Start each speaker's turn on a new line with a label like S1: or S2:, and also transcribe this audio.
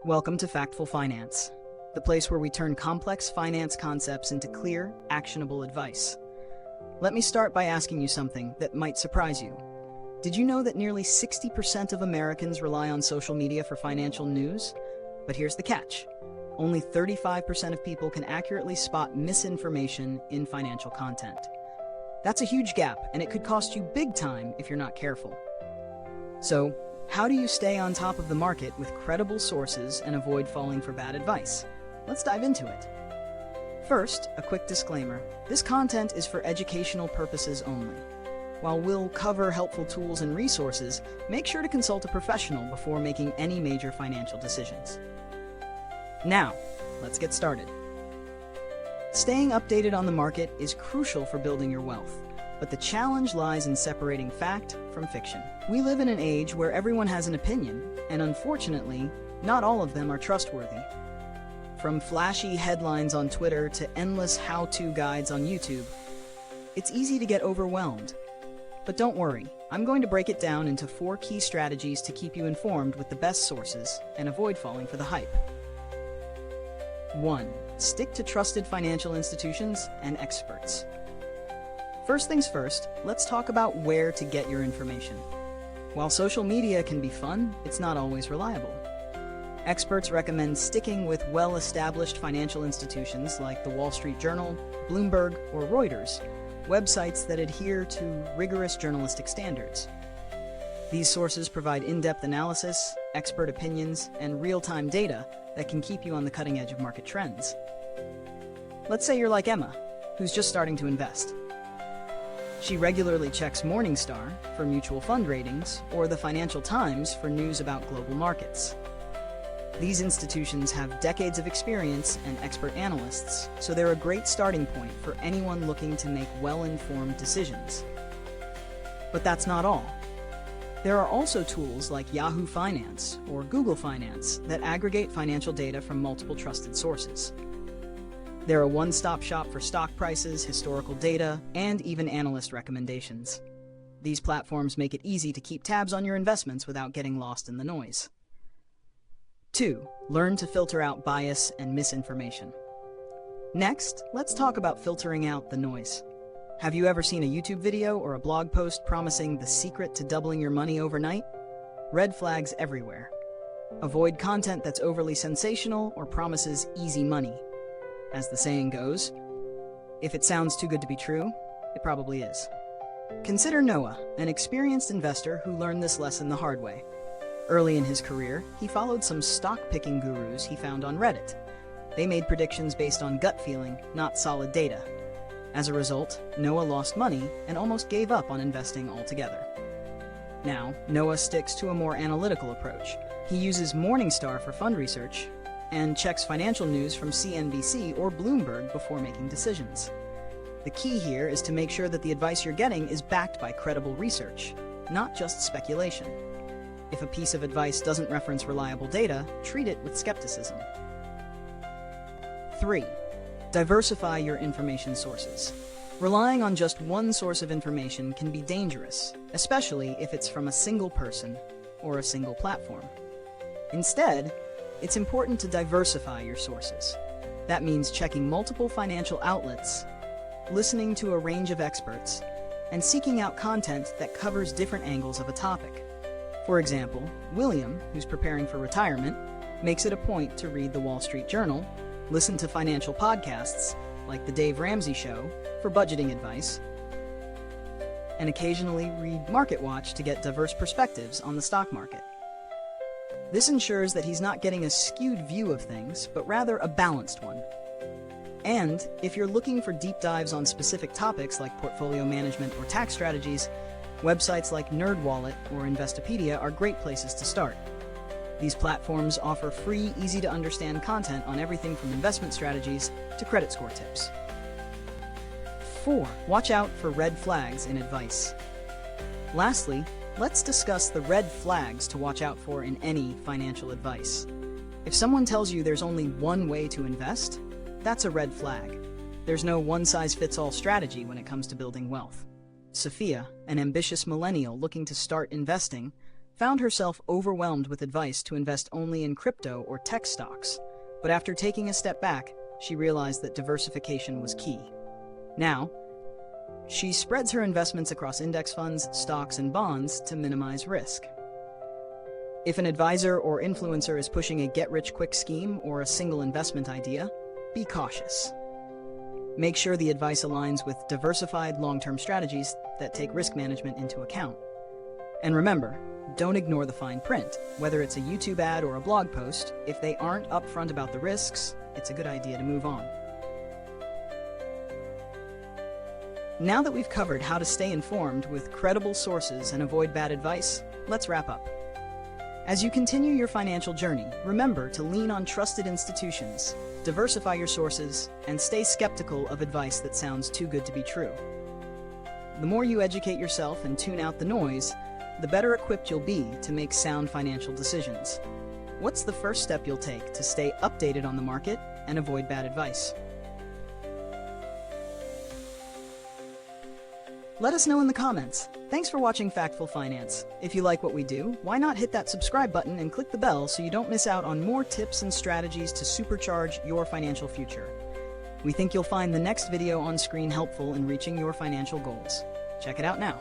S1: Welcome to Factful Finance, the place where we turn complex finance concepts into clear, actionable advice. Let me start by asking you something that might surprise you. Did you know that nearly 60% of Americans rely on social media for financial news? But here's the catch. Only 35% of people can accurately spot misinformation in financial content. That's a huge gap, and it could cost you big time if you're not careful. So, how do you stay on top of the market with credible sources and avoid falling for bad advice? Let's dive into it. First, a quick disclaimer. This content is for educational purposes only. While we'll cover helpful tools and resources, make sure to consult a professional before making any major financial decisions. Now, let's get started. Staying updated on the market is crucial for building your wealth, but the challenge lies in separating fact from fiction. We live in an age where everyone has an opinion, and unfortunately, not all of them are trustworthy. From flashy headlines on Twitter to endless how-to guides on YouTube, it's easy to get overwhelmed. But don't worry, I'm going to break it down into 4 key strategies to keep you informed with the best sources and avoid falling for the hype. 1. Stick to trusted financial institutions and experts. First things first, let's talk about where to get your information. While social media can be fun, it's not always reliable. Experts recommend sticking with well-established financial institutions like the Wall Street Journal, Bloomberg, or Reuters, websites that adhere to rigorous journalistic standards. These sources provide in-depth analysis, expert opinions, and real-time data that can keep you on the cutting edge of market trends. Let's say you're like Emma, who's just starting to invest. She regularly checks Morningstar for mutual fund ratings or the Financial Times for news about global markets. These institutions have decades of experience and expert analysts, so they're a great starting point for anyone looking to make well-informed decisions. But that's not all. There are also tools like Yahoo Finance or Google Finance that aggregate financial data from multiple trusted sources. They're a one-stop shop for stock prices, historical data, and even analyst recommendations. These platforms make it easy to keep tabs on your investments without getting lost in the noise. 2. Learn to filter out bias and misinformation. Next, let's talk about filtering out the noise. Have you ever seen a YouTube video or a blog post promising the secret to doubling your money overnight? Red flags everywhere. Avoid content that's overly sensational or promises easy money. As the saying goes, if it sounds too good to be true, it probably is. Consider Noah, an experienced investor who learned this lesson the hard way. Early in his career, he followed some stock-picking gurus he found on Reddit. They made predictions based on gut feeling, not solid data. As a result, Noah lost money and almost gave up on investing altogether. Now, Noah sticks to a more analytical approach. He uses Morningstar for fund research and checks financial news from CNBC or Bloomberg before making decisions. The key here is to make sure that the advice you're getting is backed by credible research, not just speculation. If a piece of advice doesn't reference reliable data, treat it with skepticism. 3. Diversify your information sources. Relying on just one source of information can be dangerous, especially if it's from a single person or a single platform. Instead, it's important to diversify your sources. That means checking multiple financial outlets, listening to a range of experts, and seeking out content that covers different angles of a topic. For example, William, who's preparing for retirement, makes it a point to read the Wall Street Journal, listen to financial podcasts like The Dave Ramsey Show for budgeting advice, and occasionally read MarketWatch to get diverse perspectives on the stock market. This ensures that he's not getting a skewed view of things, but rather a balanced one. And if you're looking for deep dives on specific topics like portfolio management or tax strategies, websites like NerdWallet or Investopedia are great places to start. These platforms offer free, easy-to-understand content on everything from investment strategies to credit score tips. 4. Watch out for red flags in advice. Lastly, let's discuss the red flags to watch out for in any financial advice. If someone tells you there's only one way to invest, that's a red flag. There's no one-size-fits-all strategy when it comes to building wealth. Sophia, an ambitious millennial looking to start investing, found herself overwhelmed with advice to invest only in crypto or tech stocks. But after taking a step back, she realized that diversification was key. Now, she spreads her investments across index funds, stocks, and bonds to minimize risk. If an advisor or influencer is pushing a get-rich-quick scheme or a single investment idea, be cautious. Make sure the advice aligns with diversified long-term strategies that take risk management into account. And remember, don't ignore the fine print. Whether it's a YouTube ad or a blog post, if they aren't upfront about the risks, it's a good idea to move on. Now that we've covered how to stay informed with credible sources and avoid bad advice, let's wrap up. As you continue your financial journey, remember to lean on trusted institutions, diversify your sources, and stay skeptical of advice that sounds too good to be true. The more you educate yourself and tune out the noise, the better equipped you'll be to make sound financial decisions. What's the first step you'll take to stay updated on the market and avoid bad advice? Let us know in the comments. Thanks for watching Factful Finance. If you like what we do, why not hit that subscribe button and click the bell so you don't miss out on more tips and strategies to supercharge your financial future. We think you'll find the next video on screen helpful in reaching your financial goals. Check it out now.